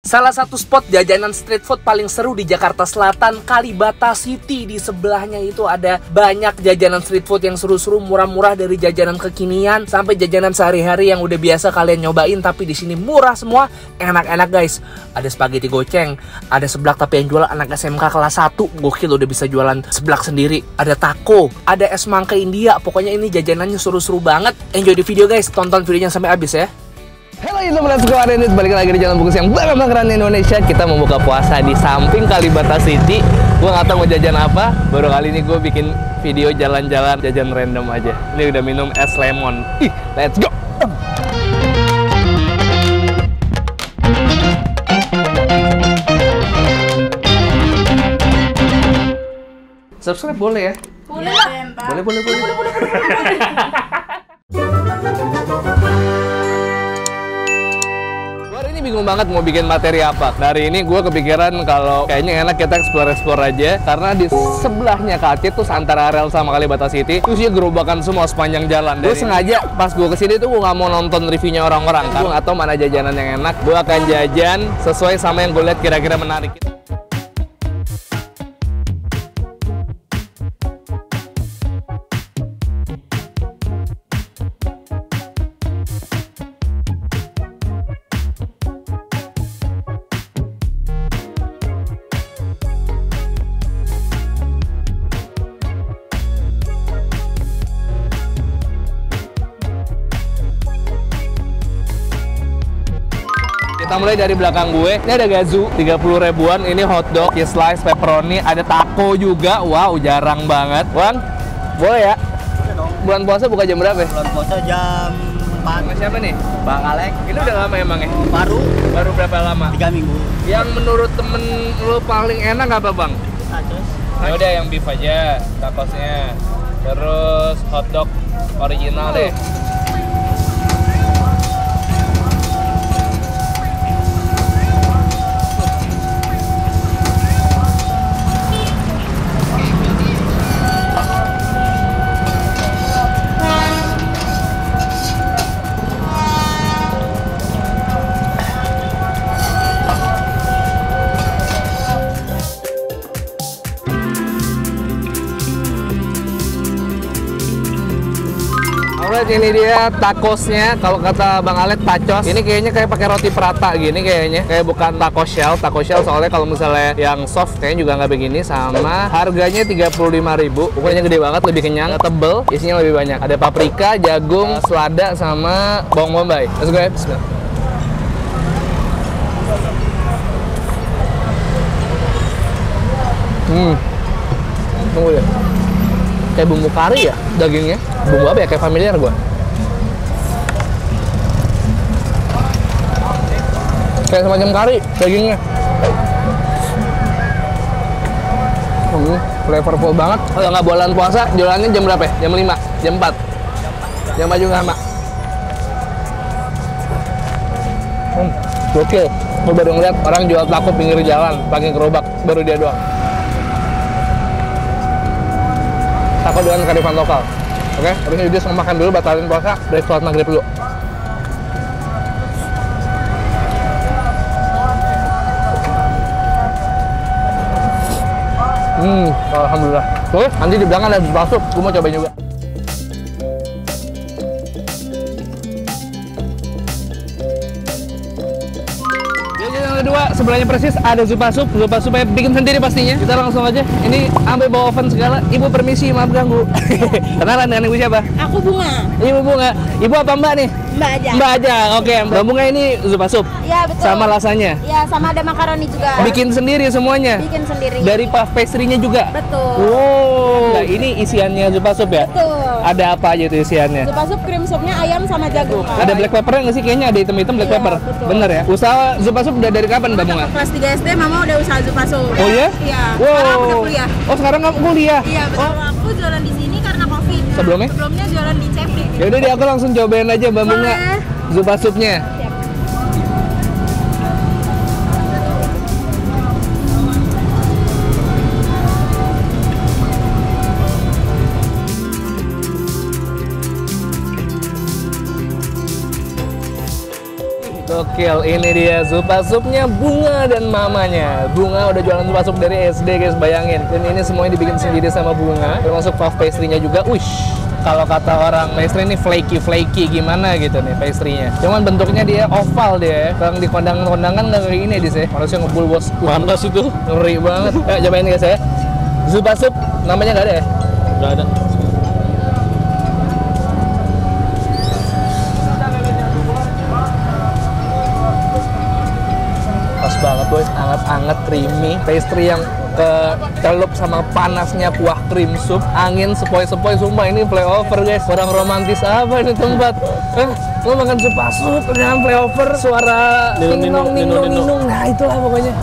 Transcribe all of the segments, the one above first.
Salah satu spot jajanan street food paling seru di Jakarta Selatan, Kalibata City. Di sebelahnya itu ada banyak jajanan street food yang seru-seru, murah-murah, dari jajanan kekinian sampai jajanan sehari-hari yang udah biasa kalian nyobain, tapi di sini murah semua, enak-enak guys. Ada spaghetti goceng, ada seblak tapi yang jual anak SMK kelas 1, gokil udah bisa jualan seblak sendiri. Ada taco, ada es mangka India, pokoknya ini jajanannya seru-seru banget. Enjoy di video guys, tonton videonya sampai habis ya. Halo YouTube, let's go, hari ini balik lagi di Jalan Bungkus yang bakal-bakaran Indonesia. Kita mau buka puasa di samping Kalibata City. Gue gak tau mau jajan apa. Baru kali ini gue bikin video jalan-jalan, jajan random aja. Ini udah minum es lemon. Ih, let's go. Subscribe boleh ya? Boleh. Boleh. Bingung banget mau bikin materi apa. Dari ini gue kepikiran kalau kayaknya enak kita explore aja, karena di sebelahnya Kacit tuh antara rel sama Kalibata City terus dia gerobakan semua sepanjang jalan. Gue sengaja pas gue kesini tuh gue nggak mau nonton reviewnya orang-orang, kan gue nggak tahu mana jajanan yang enak. Gue akan jajan sesuai sama yang gue lihat kira-kira menarik. Kita mulai dari belakang gue. Ini ada gazu 30 ribuan. Ini hotdog, cheese slice, pepperoni, ada taco juga. Wow, jarang banget. Bang, boleh ya? Boleh dong. Bulan puasa buka jam berapa ya? Bulan puasa jam 4. Sama siapa nih? Bang Alek. Ini udah lama emang ya? Baru Berapa lama? 3 minggu. Yang menurut temen lo paling enak apa bang? Tacos. Ya udah yang beef aja, tacosnya. Terus hotdog original deh. Ini dia tacosnya, kalau kata Bang Alet tacos. Ini kayaknya kayak pakai roti prata gini kayaknya, kayak bukan taco shell. Taco shell soalnya kalau misalnya yang soft kayaknya juga nggak begini. Sama harganya 35.000. Ukurannya gede banget, lebih kenyang, tebel, isinya lebih banyak. Ada paprika, jagung, selada, sama bawang bombay. Let's go ya, bismillah. Tunggu ya. Kayak bumbu kari ya dagingnya. Bumbu apa ya? Kayak familiar gua. Kayak semacam kari dagingnya. Flavorful banget. Kalau nggak bulan puasa, jualannya jam berapa ya? Jam 5? Jam 4? Jam 4 juga sama. Gokil. Gue baru ngeliat orang jual taco pinggir jalan pakai gerobak. Baru dia doang. Taco dengan kearifan lokal. Oke, habis ini dia sama makan dulu, batalin puasa, break sholat maghrib dulu. Alhamdulillah. Oke, nanti di belakang ada bakso, gue mau cobain juga. Kedua, sebelahnya persis ada Zupa Sup. Zupa Sup bikin sendiri pastinya. Kita langsung aja. Ini sampai bawa oven segala. Ibu permisi, maaf ganggu. Kenalan dengan ibu siapa? Aku Bunga. Ibu Bunga. Ibu apa Mbak nih? Mbak aja. Mbak aja. Oke, Mbak Bunga ini Zupa Sup. Iya, betul. Sama rasanya. Iya, sama ada makaroni juga. Bikin sendiri semuanya. Bikin sendiri. Dari puff pastry-nya juga. Betul. Wow. Nah, ini isiannya Zupa Sup ya? Betul. Ada apa aja tuh isiannya? Zupa Sup cream supnya ayam sama jagung. Ada black pepper nggak sih? Kayaknya ada hitam-hitam black Iya, pepper. betul. Bener ya? Usaha Zupa Sup udah dari kapan Mbak Bunga? Kelas 3 SD mama udah usaha Zupa Sup. Oh ya? Iya. Wow. Sekarang aku udah kuliah. Oh, sekarang kamu kuliah? Iya, betul. Aku jualan di sini karena Covid. Sebelumnya? Sebelumnya jualan di Cepri. Ya udah deh, aku langsung cobain aja Mbak Bunga. Boleh. Zupa Supnya. Siap. Gokil, ini dia Supasup-nya Bunga dan mamanya. Bunga udah jualan Supasup dari SD guys, bayangin. Dan ini semuanya dibikin sendiri sama Bunga, termasuk puff pastry-nya juga. Wish, kalau kata orang pastry ini flaky gimana gitu nih pastry-nya. Cuman bentuknya dia oval dia. Kalau di kondangan nggak kayak ini di sih. Harusnya ngebul bos. Panas itu. Ngeri banget. Cobain guys ya. Supasup namanya nggak ada ya? Nggak ada. Pas banget boy, anget-anget creamy. Pastry yang kecelup sama panasnya kuah krim sup. Angin sepoi-sepoi, sumpah ini flyover guys. Kurang romantis apa ini tempat? Lo makan Supasup dengan flyover, suara ninong. Nah itulah pokoknya.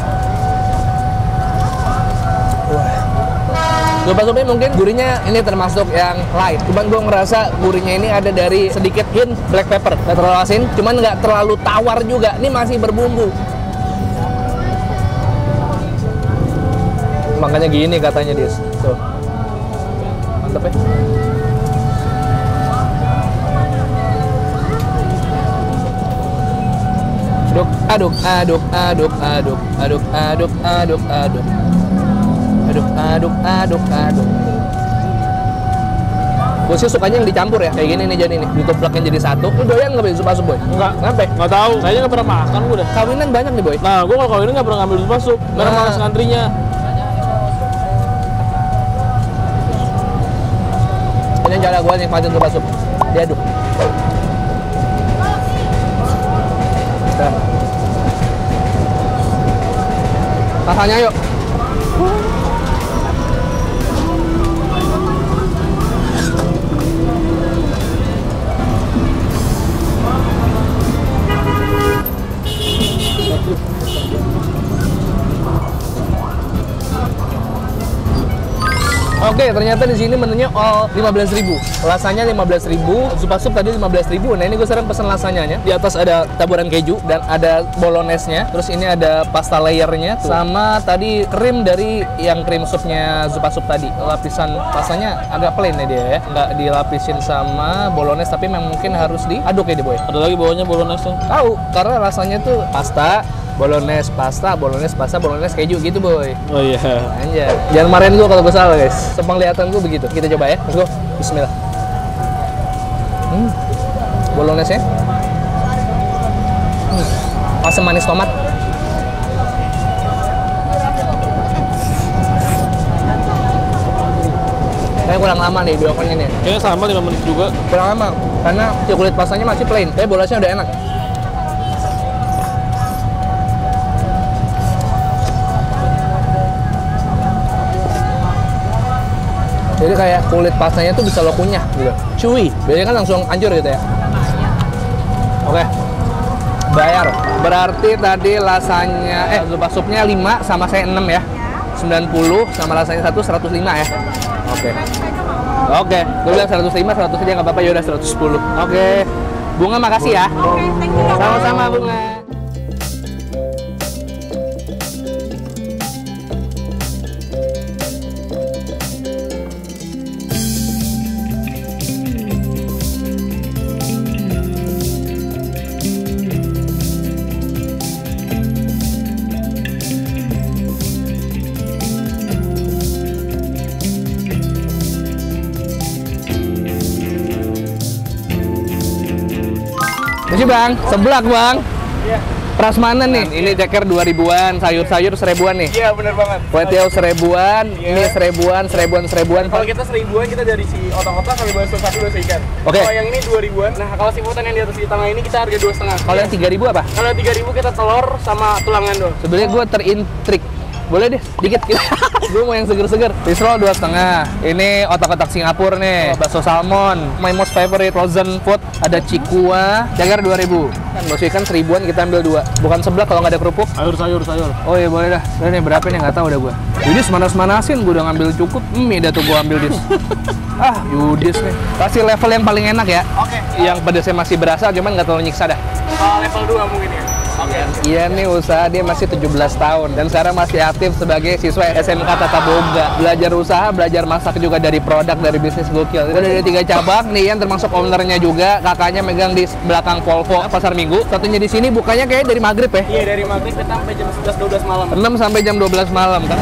Supasupnya mungkin gurihnya ini termasuk yang light. Cuman gue ngerasa gurihnya ini ada dari sedikit hint black pepper. Gak terlalu asin, cuman nggak terlalu tawar juga. Ini masih berbumbu. Makanya gini katanya Dis. Tuh. Mantep ya. Aduk. Gue sih sukanya yang dicampur ya, kayak gini nih jadi nih, ditoplakin jadi satu. Lu doyan nggak beli Supasup boy? Enggak. Kenapa? Nggak tahu. Kayaknya nggak pernah makan gue dah. Kawinan banyak nih boy. Nah, gue kalau kawinan nggak pernah ngambil Supasup. Karena Nah. malas ngantrinya. Ini cara gue nikmatin Supasup. Diaduk. Nah. Rasanya yuk. Oke, ternyata di sini menunya all 15.000. Lasanya 15.000, Supasup tadi 15.000. Nah, ini gue sekarang pesan lasanyanya. Di atas ada taburan keju dan ada bolognese-nya. Terus ini ada pasta layernya sama tadi krim dari yang krim supnya Supasup tadi. Lapisan pastanya agak plain ya dia ya. Nggak dilapisin sama bolognese, tapi memang mungkin harus diaduk ya dia boy. Ada lagi bawahnya bolognese. Tahu, karena rasanya tuh pasta, bolognese bolognese keju gitu boy. Oh iya. Anjay. Jangan marahin gue kalau gue salah guys. Sepenglihatan gue begitu. Kita coba ya. Let's go. Bismillah. Bolognese-nya. Asam manis tomat. Kayaknya kurang lama nih diopen ini. Kayaknya sama 5 menit juga. Kurang lama karena si kulit pastanya masih plain. Tapi bolognese udah enak. Jadi kayak kulit pastanya tuh bisa lo kunyah gitu. Chewy. Biasanya kan langsung hancur gitu ya. Oke. Bayar. Berarti tadi lasanya Supasupnya 5 sama saya 6 ya. 90 sama lasanya 105 ya. Oke. Oke, gue bilang 105, 100 aja nggak apa-apa, ya udah 110. Oke. Bunga makasih ya. Oke, thank you. Sama-sama Bunga. Ini bang, seblak bang. Iya. Prasmanan nih, ini ceker 2000-an, sayur-sayur 1000-an nih. Iya, bener banget. Kue tiaw 1000-an, Iya. ini 1000-an. Kalau kita 1000-an, kita dari si otak-otak sampai bakso sapi, bakso ikan. Oke. Kalau yang ini 2000-an. Nah, kalau seafood yang di atas di tengah ini kita harga 2,5. Kalau yang 3000 apa? Kalau 3000 kita telur sama tulangan doang. Sebenarnya gue terintrik. Boleh deh, dikit. Gue mau yang seger-seger. Fish roll 2,5. Ini otak-otak Singapura nih. Bakso salmon. My most favorite frozen food. Ada cikua. Ceker 2000. Kan bakso ikan 1000-an kita ambil 2. Bukan seblak kalau nggak ada kerupuk. Sayur. Oh iya boleh dah. Udah nih berapa nih nggak tahu udah gue. Yudis manas-manasin gue udah ngambil cukup. Mie dah tuh gue ambil dis. Yudis nih. Pasti level yang paling enak ya. Oke. Yang pedasnya masih berasa, cuman nggak terlalu nyiksa dah. Level 2 mungkin ya. Iya nih usaha dia masih 17 tahun dan sekarang masih aktif sebagai siswa SMK Tata Boga. Belajar usaha, belajar masak juga dari produk, dari bisnis gokil. Itu dari 3 cabang nih yang termasuk ownernya juga, kakaknya megang di belakang Volvo Pasar Minggu. Satunya di sini bukanya kayak dari maghrib ya? Iya, dari maghrib kita sampai jam 11-12 malam. 6 sampai jam 12 malam kan?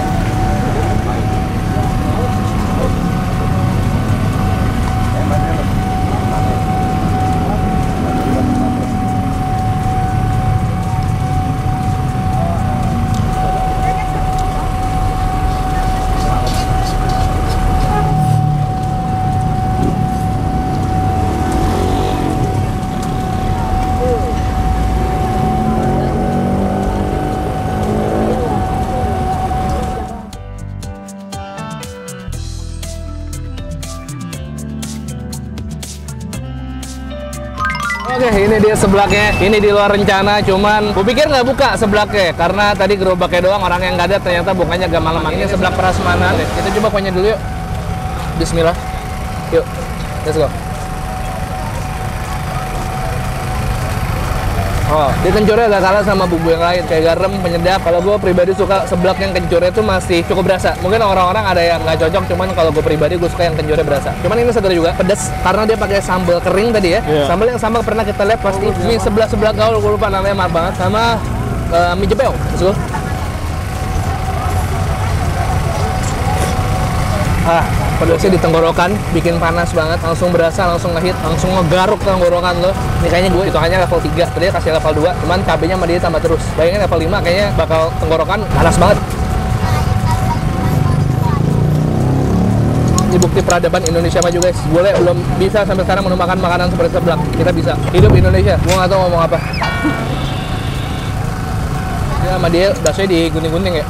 Oke, ini dia seblaknya. Ini di luar rencana, cuman gue pikir nggak buka seblaknya karena tadi gerobaknya doang, orang yang nggak ada ternyata bukanya agak malam. Ini seblak prasmanan. Kita coba kuahnya dulu yuk. Bismillah. Yuk, let's go. Oh, dia kencurnya agak kalah sama bumbu yang lain, kayak garam, penyedap. Kalau gue pribadi suka seblak yang kencurnya itu masih cukup berasa. Mungkin orang-orang ada yang nggak cocok, cuman kalau gue pribadi gue suka yang kencurnya berasa. Cuman ini segar juga, pedas karena dia pakai sambal kering tadi ya. Iya. Sambal yang sama pernah kita lihat pasti. Mie sebelah gaul, gue lupa namanya, maaf banget. Sama mie jepeo, let's go. Pedasnya di tenggorokan, bikin panas banget, langsung berasa, langsung ngehit, langsung ngegaruk tenggorokan lo. Ini kayaknya gue hitungannya level 3, tadi kasih level 2, cuman cabenya sama dia tambah terus. Bayangin level 5 kayaknya bakal tenggorokan panas banget. Ini bukti peradaban Indonesia maju guys. Boleh belum bisa sampai sekarang menemukan makanan seperti seblak. Kita bisa. Hidup Indonesia. Gue nggak tahu ngomong apa. Ya sama dia baksonya digunting-gunting ya.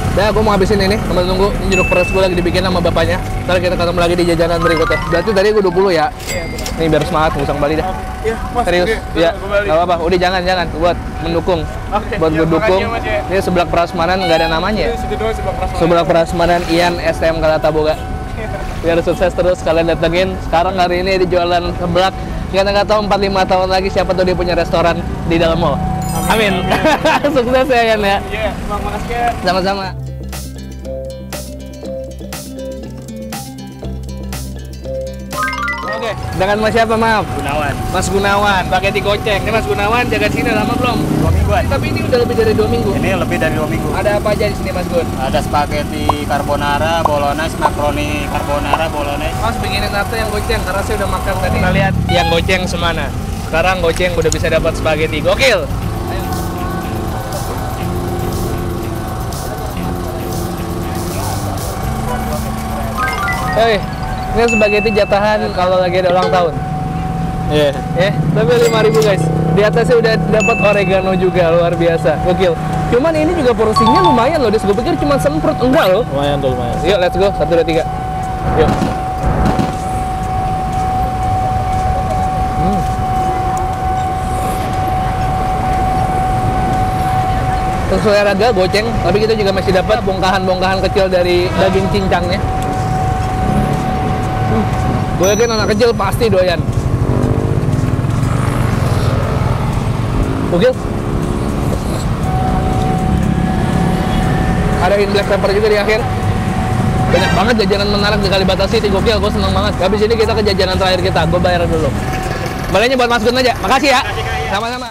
Nah, gue mau habisin ini, sambil nunggu jeruk peres gue lagi dibikin sama bapaknya. Ntar kita ketemu lagi di jajanan berikutnya. Berarti tadi gue 20 ya? Iya, benar. Nih biar semangat, gue usah kembali dah. Iya, Mas. Serius? Iya, gak apa-apa. Udah jangan, buat mendukung. Buat gue dukung. Ini seblak prasmanan nggak ada namanya ya? Seblak prasmanan Ian STM Tata Boga. Biar sukses terus, kalian datengin. Sekarang hari ini di jualan seblak. Kita nggak tahu 4-5 tahun lagi siapa tuh dia punya restoran di dalam mall. Amin. Sukses ya Ian ya. Iya, makasih ya. Sama-sama. Oke, dengan Mas siapa maaf? Gunawan. Mas Gunawan, pakai digoceng. Ini Mas Gunawan jaga sini lama belum? 2 mingguan. Tapi ini udah lebih dari 2 minggu. Ini lebih dari 2 minggu. Ada apa aja di sini Mas Gun? Ada spaghetti carbonara, bolognese, makaroni carbonara, bolognese. Mas bikinin satu yang goceng karena saya udah makan tadi. Kita lihat yang goceng semana. Sekarang goceng udah bisa dapat spaghetti. Gokil. Hei, ini spaghetti jatahan kalau lagi ada ulang tahun. Iya. Tapi 5.000 guys. Di atasnya udah dapat oregano juga, luar biasa. Gokil. Cuman ini juga porsinya lumayan loh. Gue pikir cuma semprot, enggak loh. Lumayan tuh, lumayan. Yuk, let's go. 1, 2, 3. Yuk. Sesuai harga goceng, tapi kita juga masih dapat bongkahan-bongkahan kecil dari daging cincangnya. Gue yakin anak kecil pasti doyan. Gokil. Ada black pepper juga di akhir. Banyak banget jajanan menarik di Kalibata City. Gokil, gue seneng banget. Habis ini kita ke jajanan terakhir kita. Gue bayar dulu. Baliknya buat Mas Gun aja. Makasih ya. Sama-sama.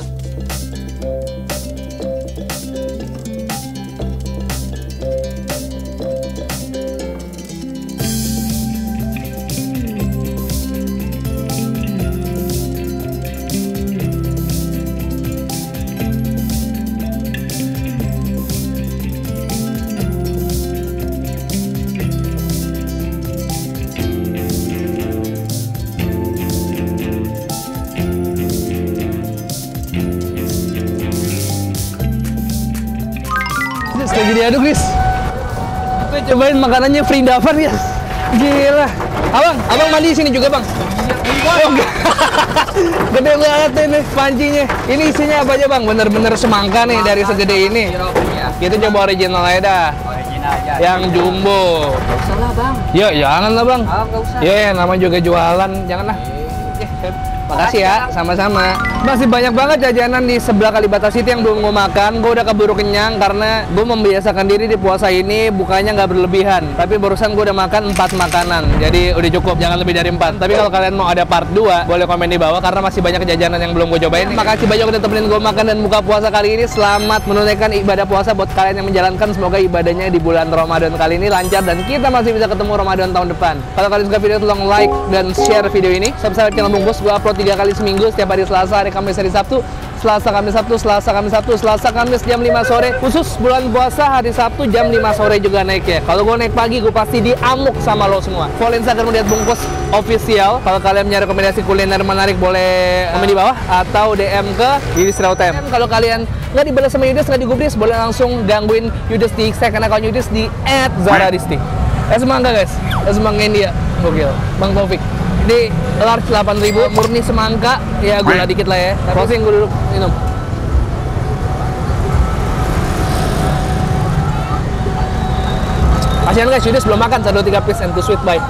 Lagi diaduk guys. Kita cobain makanannya Frindavan ya. Gila. Abang mandi sini juga bang. Oh, gede banget ini pancinya. Ini isinya apa aja bang? Bener-bener semangka nih dari segede ini. Kita coba original aja dah. Original aja. Yang jumbo. Gak usah lah bang. Ya jangan lah bang. Gak usah. Ya namanya juga jualan, jangan lah. Makasih ya, sama-sama. Masih banyak banget jajanan di sebelah Kalibata City yang belum gue makan. Gue udah keburu kenyang karena gue membiasakan diri di puasa ini bukannya nggak berlebihan. Tapi barusan gue udah makan 4 makanan, jadi udah cukup, jangan lebih dari 4. Tapi kalau kalian mau ada part 2, boleh komen di bawah karena masih banyak jajanan yang belum gue cobain. Makasih banyak udah temenin gue makan dan buka puasa kali ini. Selamat menunaikan ibadah puasa buat kalian yang menjalankan. Semoga ibadahnya di bulan Ramadan kali ini lancar dan kita masih bisa ketemu Ramadan tahun depan. Kalau kalian suka video, tolong like dan share video ini. Subscribe channel Bungkus. Gue upload 3 kali seminggu, setiap hari Selasa, hari Kamis, hari Sabtu. Selasa, Kamis, Sabtu, Selasa, Kamis, Sabtu, Selasa, Kamis jam 5 sore. Khusus bulan puasa hari Sabtu jam 5 sore juga naik ya. Kalau gue naik pagi, gue pasti diamuk sama lo semua. Follow Instagram lihat Bungkus official. Kalau kalian punya rekomendasi kuliner menarik, boleh komen di bawah atau DM ke Yudis Rautem. Kalau kalian nggak dibalas sama Yudis, nggak digubris, boleh langsung gangguin Yudis di second account Yudis di @zaradisti. Semangka guys, semangka India, gokil. Bang Taufik. Ini large 8.000, murni semangka, ya gula dikit lah ya. Closing, gue duduk minum. Kasihan guys, Yudis belum makan, 1, 2, 3 please and to sweet bye.